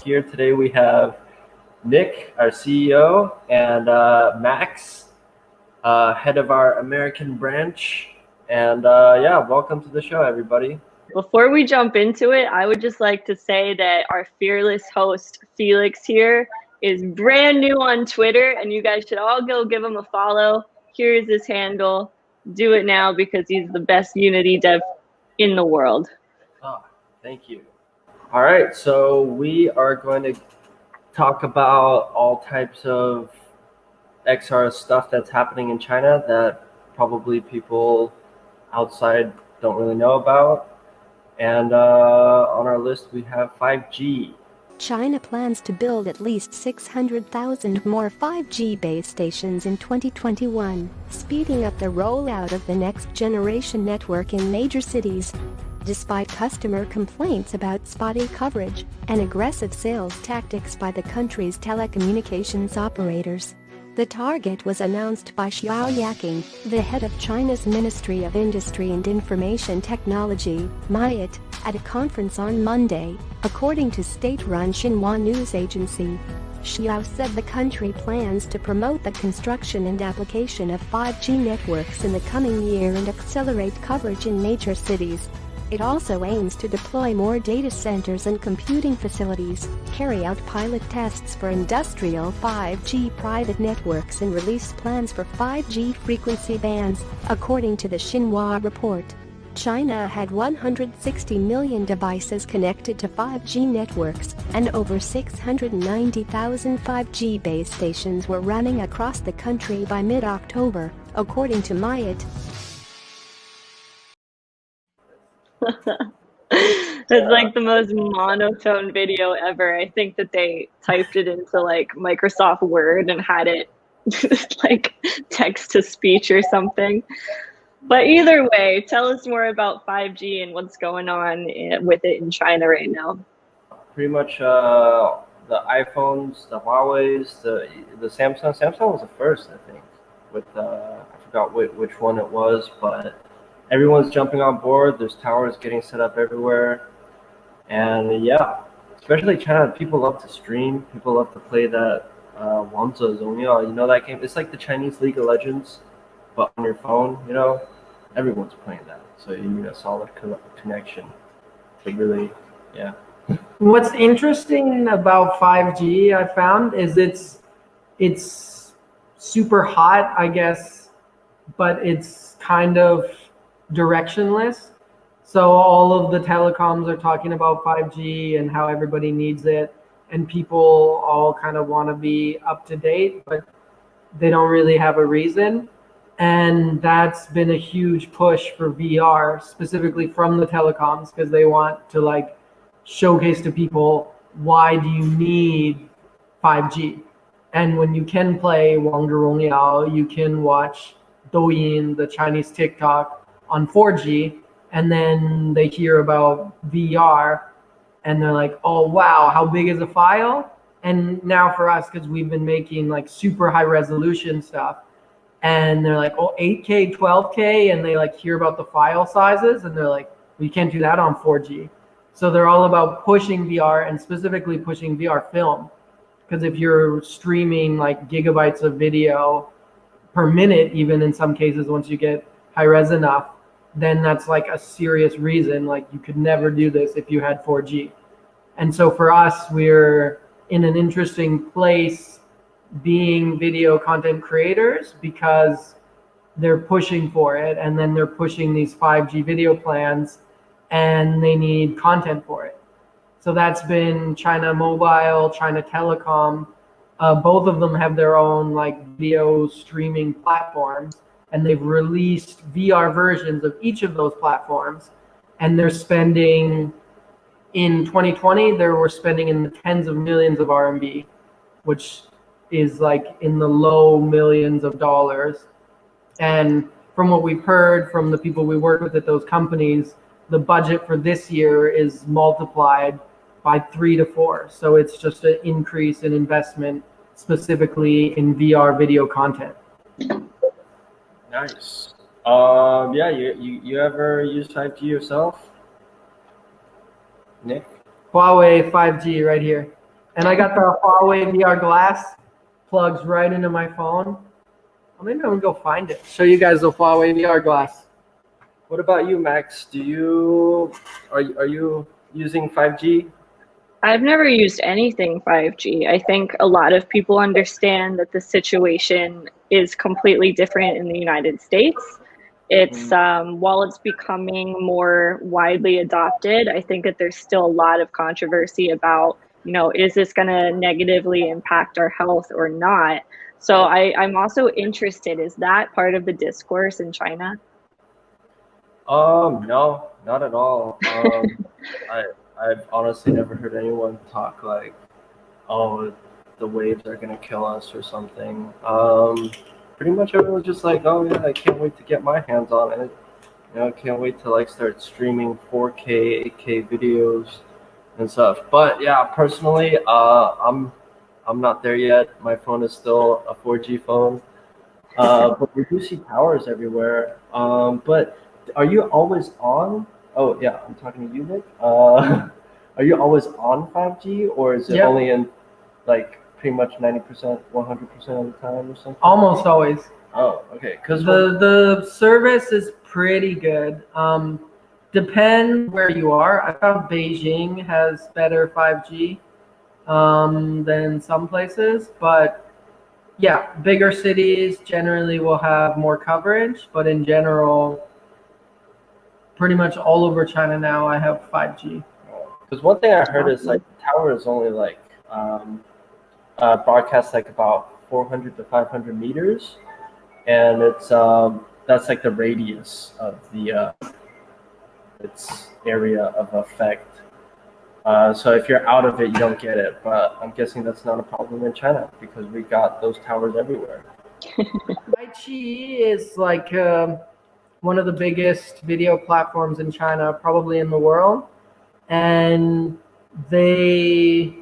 Here today we have Nick, our CEO, and Max, head of our American branch. And yeah, welcome to the show, everybody. Before we jump into it, I would just like to say that our fearless host, Felix here, is brand new on Twitter, and you guys should all go give him a follow. Here's his handle. Do it now because he's the best Unity dev in the world. Oh, thank you. All right, so we are going to talk about all types of XR stuff that's happening in China that probably people outside don't really know about. And on our list, we have 5G. China plans to build at least 600,000 more 5G base stations in 2021, speeding up the rollout of the next-generation network in major cities. Despite customer complaints about spotty coverage and aggressive sales tactics by the country's telecommunications operators, the target was announced by Xiao Yaking, the head of China's Ministry of Industry and Information Technology, MIIT, at a conference on Monday, according to state-run Xinhua news agency. Xiao said the country plans to promote the construction and application of 5G networks in the coming year and accelerate coverage in major cities. It also aims to deploy more data centers and computing facilities, carry out pilot tests for industrial 5G private networks and release plans for 5G frequency bands, according to the Xinhua report. China had 160 million devices connected to 5G networks, and over 690,000 5G base stations were running across the country by mid-October, according to MIIT. It's like the most monotone video ever. I think that they typed it into like Microsoft Word and had it like text to speech or something. But either way, tell us more about 5G and what's going on with it in China right now. Pretty much the iPhones, the Huawei's, the Samsung. Samsung was the first, I think, with I forgot which one it was, but everyone's jumping on board. There's towers getting set up everywhere. And yeah, especially China, people love to stream. People love to play that Wanze Zongyao. You know that game? It's like the Chinese League of Legends, but on your phone, you know? Everyone's playing that. So you need a solid connection to really, yeah. What's interesting about 5G, I found, is it's super hot, I guess, but it's kind of directionless. So all of the telecoms are talking about 5G and how everybody needs it, and people all kind of want to be up to date, but they don't really have a reason. And that's been a huge push for VR, specifically from the telecoms, because they want to like showcase to people, why do you need 5G? And when you can play Wangzhe Rongyao, you can watch Douyin, the Chinese TikTok, on 4G, and then they hear about VR and they're like, oh wow, how big is a file? And now for us, because we've been making like super high resolution stuff, and they're like, oh, 8K, 12K, and they like hear about the file sizes and they're like, well, you can't do that on 4G. So they're all about pushing VR, and specifically pushing VR film, because if you're streaming like gigabytes of video per minute, even in some cases, once you get high res enough, then that's like a serious reason. Like you could never do this if you had 4G. And so for us, we're in an interesting place being video content creators, because they're pushing for it, and then they're pushing these 5G video plans, and they need content for it. So that's been China Mobile, China Telecom. Both of them have their own like video streaming platforms, and they've released VR versions of each of those platforms. And they're spending, in 2020, they were spending in the tens of millions of RMB, which is like in the low millions of dollars. And from what we've heard from the people we work with at those companies, the budget for this year is multiplied by 3 to 4. So it's just an increase in investment specifically in VR video content. Nice. Yeah, you ever use 5G yourself, Nick? Huawei 5G right here. And I got the Huawei VR glass plugs right into my phone. Well, maybe I'm gonna go find it. Show you guys the Huawei VR glass. What about you, Max? Are you using 5G? I've never used anything 5G. I think a lot of people understand that the situation is completely different in the United States. It's while it's becoming more widely adopted, I think that there's still a lot of controversy about, is this going to negatively impact our health or not? So I'm also interested, is that part of the discourse in China? No, not at all. I've honestly never heard anyone talk like, oh, the waves are gonna kill us or something. Pretty much everyone's just like, oh yeah, I can't wait to get my hands on it. I can't wait to like start streaming 4K, 8K videos and stuff. But yeah, personally, I'm not there yet. My phone is still a 4G phone. But we do see towers everywhere. But are you always on? Oh yeah, I'm talking to you, Nick. Are you always on 5G, or is it only in like pretty much 90%, 100% of the time or something? Almost always. Oh, okay. Because the service is pretty good. Depends where you are. I found Beijing has better 5G than some places, but yeah, bigger cities generally will have more coverage, but in general, pretty much all over China now, I have 5G. Because one thing I heard is like the tower is only like broadcast like about 400 to 500 meters, and it's that's like the radius of the its area of effect. So if you're out of it, you don't get it. But I'm guessing that's not a problem in China because we got those towers everywhere. iQiyi is like one of the biggest video platforms in China, probably in the world, and they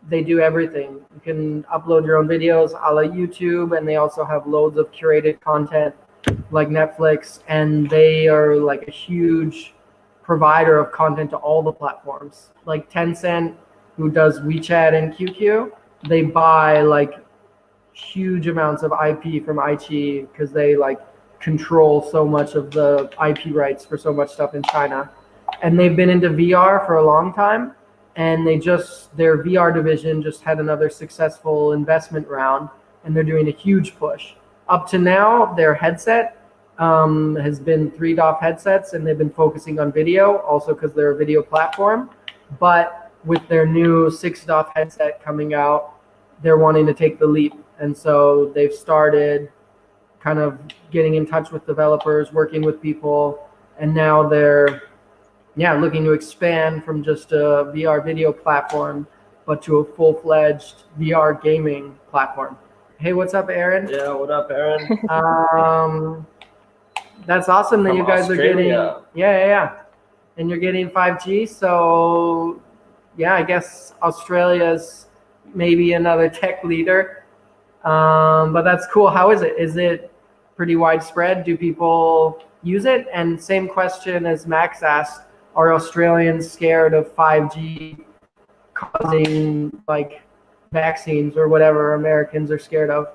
do everything. You can upload your own videos a la YouTube, and they also have loads of curated content like Netflix, and they are like a huge provider of content to all the platforms. Like Tencent, who does WeChat and QQ, they buy like huge amounts of IP from iQiyi because they like control so much of the IP rights for so much stuff in China. And they've been into VR for a long time, and their VR division just had another successful investment round, and they're doing a huge push. Up to now, their headset has been 3DOF headsets, and they've been focusing on video, also because they're a video platform. But with their new 6DOF headset coming out, they're wanting to take the leap. And so they've started kind of getting in touch with developers, working with people, and now they're looking to expand from just a VR video platform, but to a full-fledged VR gaming platform. Hey, what's up, Aaron? Yeah, what up, Aaron? That's awesome that From you guys Australia. are getting, and you're getting 5G. So, yeah, I guess Australia's maybe another tech leader. But that's cool. How is it? Is it pretty widespread? Do people use it? And same question as Max asked, are Australians scared of 5G causing like vaccines or whatever Americans are scared of?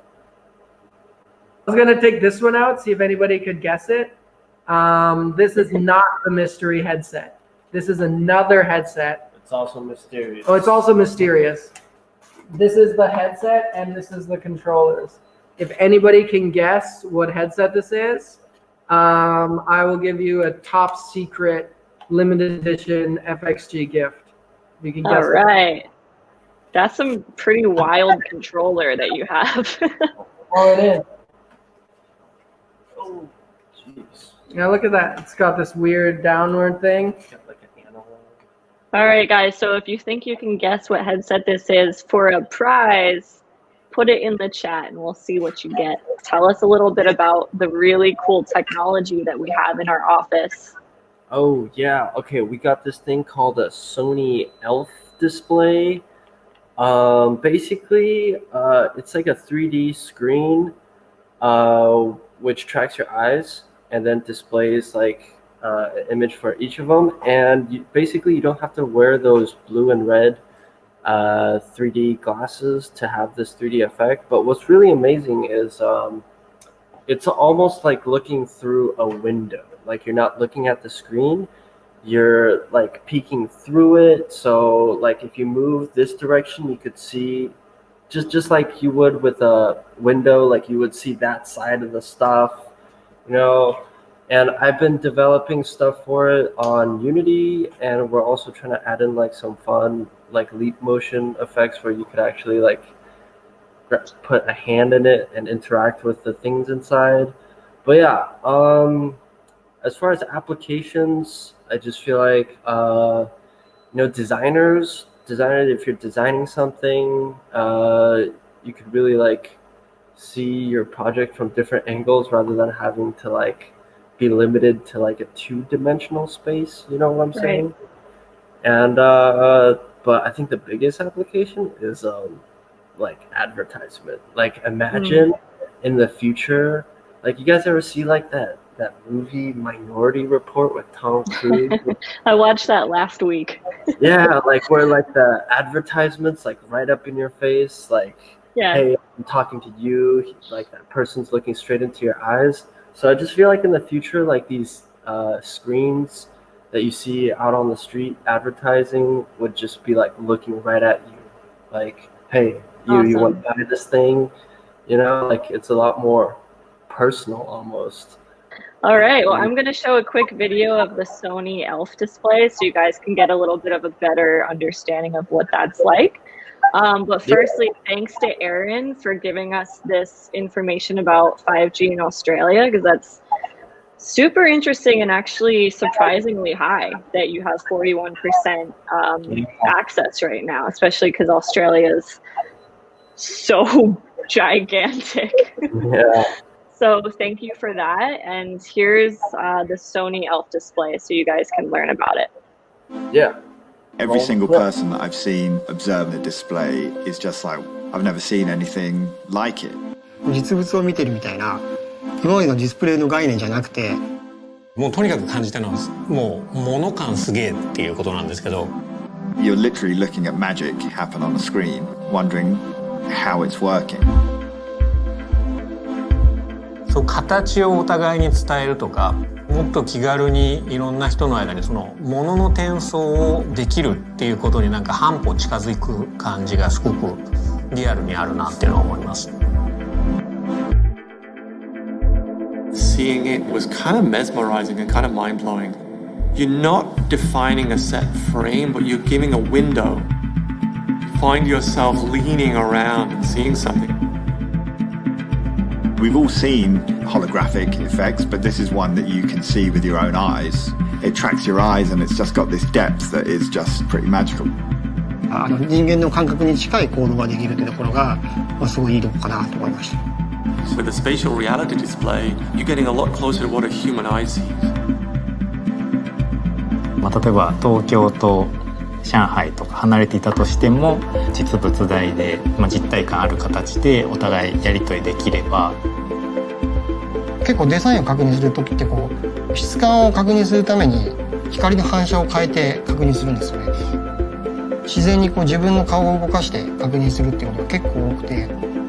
I was gonna take this one out, see if anybody could guess it. This is not the mystery headset. This is another headset. It's also mysterious. Oh, it's also mysterious. This is the headset and this is the controllers. If anybody can guess what headset this is, I will give you a top secret limited edition FXG gift. You can guess. All right. That's some pretty wild controller that you have. Oh, it is. Oh, jeez. Now look at that. It's got this weird downward thing. Got like an analog. All right, guys. So if you think you can guess what headset this is for a prize, put it in the chat and we'll see what you get. Tell us a little bit about the really cool technology that we have in our office. Oh yeah, okay. We got this thing called a Sony ELF display. Basically, it's like a 3D screen, which tracks your eyes and then displays like an image for each of them. And basically, you don't have to wear those blue and red 3D glasses to have this 3D effect. But what's really amazing is it's almost like looking through a window. Like you're not looking at the screen, you're like peeking through it. So like if you move this direction, you could see just like you would with a window, like you would see that side of the stuff, you know. And I've been developing stuff for it on Unity, and we're also trying to add in like some fun like leap motion effects where you could actually like put a hand in it and interact with the things inside. But yeah, as far as applications, I just feel like designers, if you're designing something, you could really like see your project from different angles rather than having to like be limited to like a two-dimensional space, you know what I'm saying? And but I think the biggest application is like advertisement. Like imagine in the future, like you guys ever see like that movie Minority Report with Tom Cruise? I watched that last week. Yeah, like where like the advertisements like right up in your face, like hey, I'm talking to you, like that person's looking straight into your eyes. So I just feel like in the future, like these screens that you see out on the street advertising would just be like looking right at you, like, hey, you want to buy this thing, you know, like it's a lot more personal almost. All right, well, I'm going to show a quick video of the Sony ELF display so you guys can get a little bit of a better understanding of what that's like. But firstly, thanks to Aaron for giving us this information about 5G in Australia, because that's super interesting and actually surprisingly high that you have 41% access right now, especially because Australia is so gigantic. Yeah. So thank you for that. And here's the Sony ELF display so you guys can learn about it. Yeah. Every single person that I've seen observe the display is just like, I've never seen anything like it. 実物を見てるみたいな、今までのディスプレイの概念じゃなくて、もうとにかく感じたのは、もう物感すげえっていうことなんですけど。You're literally looking at magic happen on a screen, wondering how it's working. そう、形をお互いに伝えるとか、もっと気軽にいろんな人の間にその物の転送をできるっていうことになんか半歩近づく感じがすごくリアルにあるなっていうのは思います。Seeing it was kind of mesmerizing and kind of mind-blowing. You're not defining a set frame, but you're giving a window. You find yourself leaning around and seeing something. We've all seen holographic effects, but this is one that you can see with your own eyes. It tracks your eyes and it's just got this depth that is just pretty magical. 人間の感覚に近い行動ができるというところが、すごいいいとこかなと思いました。With a spatial reality display, you're getting a lot closer to what a human eye sees. 例えば東京と上海とか離れていたとしても実物大で、実体感ある形でお互いやり取りできれば、結構デザインを確認するときってこう質感を確認するために光の反射を変えて確認するんですよね。自然にこう自分の顔を動かして確認するっていうことが結構多くて、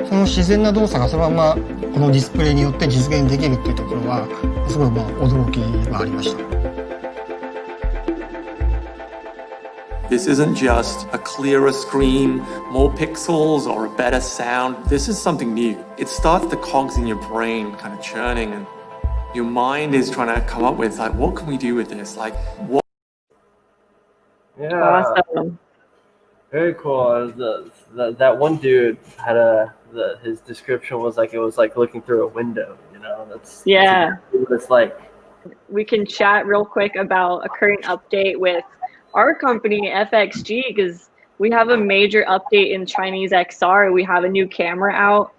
その自然な動作がそのままこのディスプレイによって実現できるっていうところはすごい驚きがありました。This isn't just a clearer screen, more pixels, or a better sound. This is something new. It starts the cogs in your brain kind of churning, and your mind is trying to come up with, like, what can we do with this? Like, what? Yeah. Awesome. Very cool. That one dude had his description was like, it was like looking through a window, you know? That's what it's like. We can chat real quick about a current update with our company, FXG, because we have a major update in Chinese XR. We have a new camera out.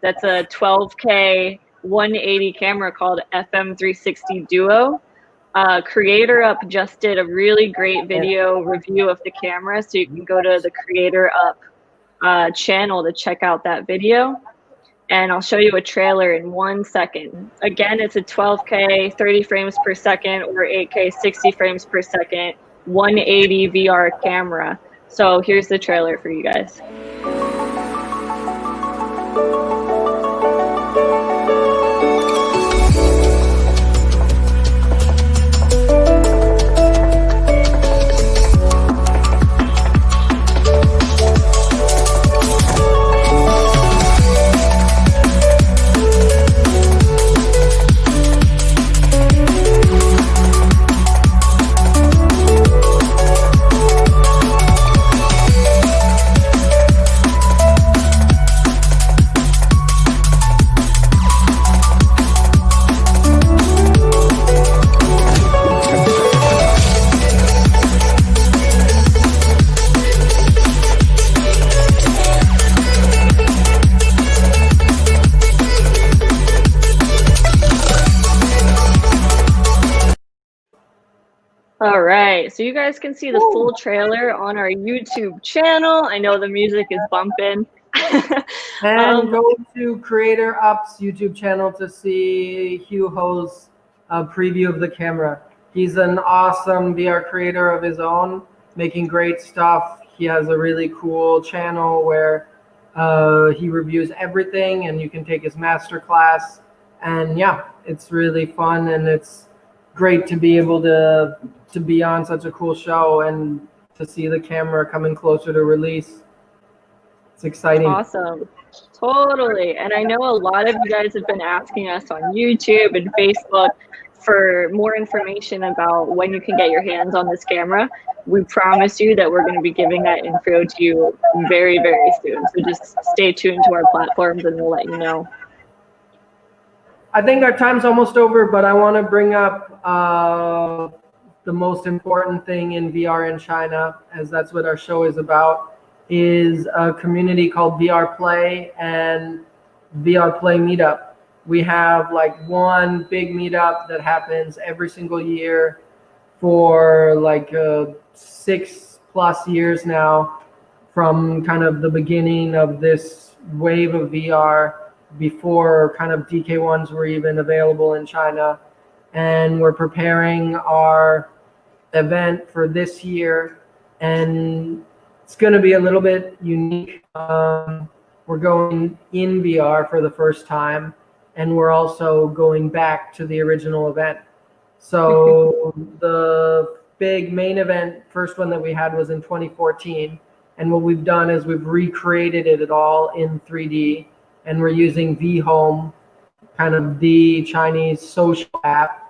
That's a 12K 180 camera called FM360 Duo. Creator Up just did a really great video review of the camera, so you can go to the Creator Up channel to check out that video. And I'll show you a trailer in 1 second. Again, it's a 12K 30 frames per second or 8K 60 frames per second 180 VR camera. So here's the trailer for you guys. All right, so you guys can see the full trailer on our YouTube channel. I know the music is bumping. And go to Creator Up's YouTube channel to see Hugh Ho's preview of the camera. He's an awesome VR creator of his own, making great stuff. He has a really cool channel where he reviews everything, and you can take his master class. And yeah, it's really fun, and it's great to be able to be on such a cool show and to see the camera coming closer to release. It's exciting. Awesome. Totally. And I know a lot of you guys have been asking us on YouTube and Facebook for more information about when you can get your hands on this camera. We promise you that we're going to be giving that info to you very, very soon. So just stay tuned to our platforms and we'll let you know. I think our time's almost over, but I want to bring up the most important thing in VR in China, as that's what our show is about, is a community called VR Play and VR Play Meetup. We have like one big meetup that happens every single year for like 6+ years now, from kind of the beginning of this wave of VR, before kind of DK1s were even available in China. And we're preparing our event for this year, and it's going to be a little bit unique. We're going in VR for the first time, and we're also going back to the original event. So the big main event, first one that we had, was in 2014. And what we've done is we've recreated it all in 3D, and we're using vHome, kind of the Chinese social app.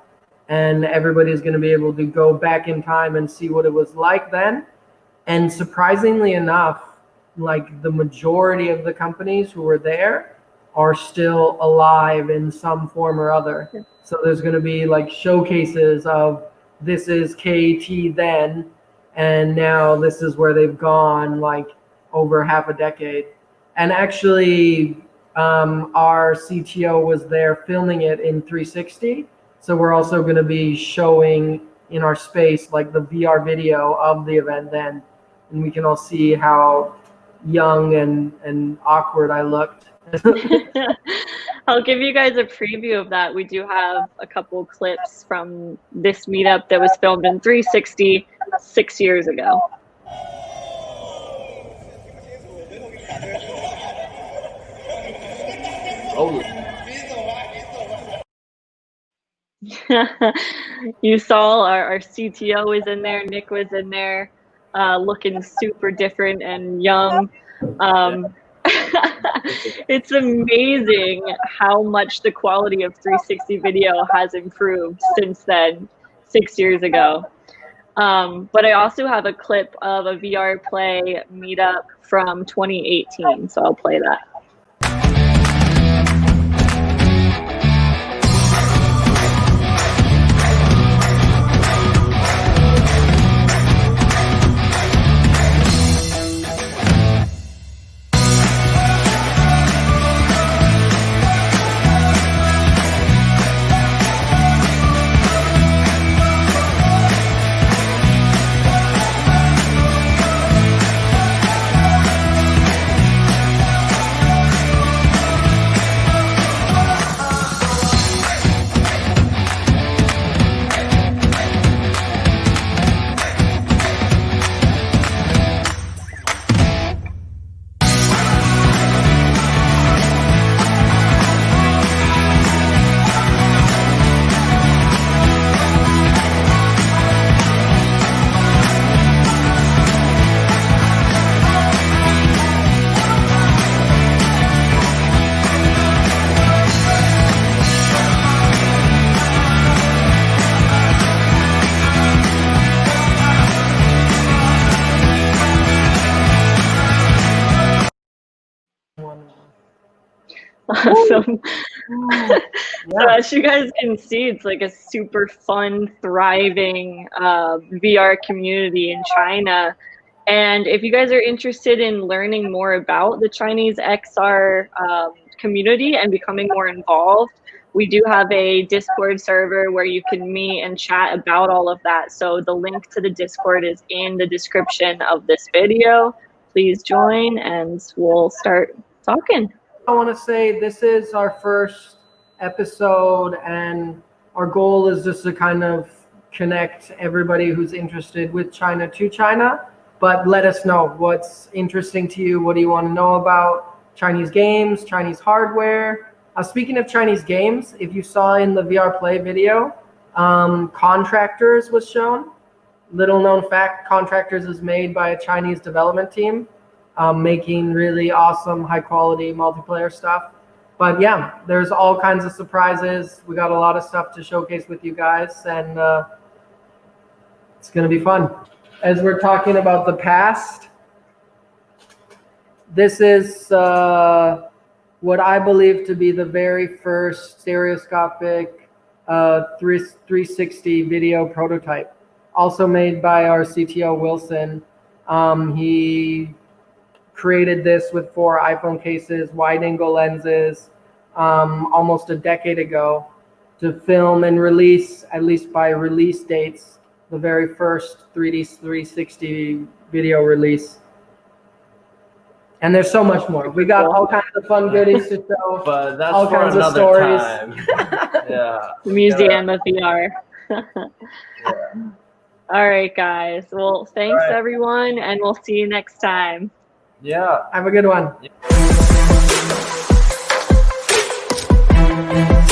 And everybody's going to be able to go back in time and see what it was like then. And surprisingly enough, like the majority of the companies who were there are still alive in some form or other. So there's going to be like showcases of this is KT then, and now this is where they've gone like over half a decade. And actually, our CTO was there filming it in 360. So we're also going to be showing in our space like the VR video of the event then, and we can all see how young and awkward I looked. I'll give you guys a preview of that. We do have a couple clips from this meetup that was filmed in 360 6 years ago. Oh. You saw our CTO was in there, Nick was in there, looking super different and young. It's amazing how much the quality of 360 video has improved since then, 6 years ago. But I also have a clip of a VR Play meetup from 2018, so I'll play that. Awesome. Yeah. So as you guys can see, it's like a super fun, thriving VR community in China. And if you guys are interested in learning more about the Chinese XR community and becoming more involved, we do have a Discord server where you can meet and chat about all of that. So the link to the Discord is in the description of this video. Please join and we'll start talking. I want to say this is our first episode, and our goal is just to kind of connect everybody who's interested with China to China. But let us know what's interesting to you. What do you want to know about Chinese games, Chinese hardware? Speaking of Chinese games, if you saw in the VR Play video, Contractors was shown. Little known fact, Contractors is made by a Chinese development team, making really awesome, high quality multiplayer stuff. But yeah, there's all kinds of surprises. We got a lot of stuff to showcase with you guys, and it's going to be fun. As we're talking about the past, this is what I believe to be the very first stereoscopic 360 video prototype, also made by our CTO Wilson. He created this with 4 iPhone cases, wide-angle lenses, almost a decade ago, to film and release, at least by release dates, the very first 3D 360 video release. And there's so much more. We got all kinds of fun goodies to show. But that's all for kinds of another stories. time. Yeah. Museum of VR. Yeah. All right, guys. Well, thanks All right. everyone, and we'll see you next time. Yeah. Have a good one. Yeah.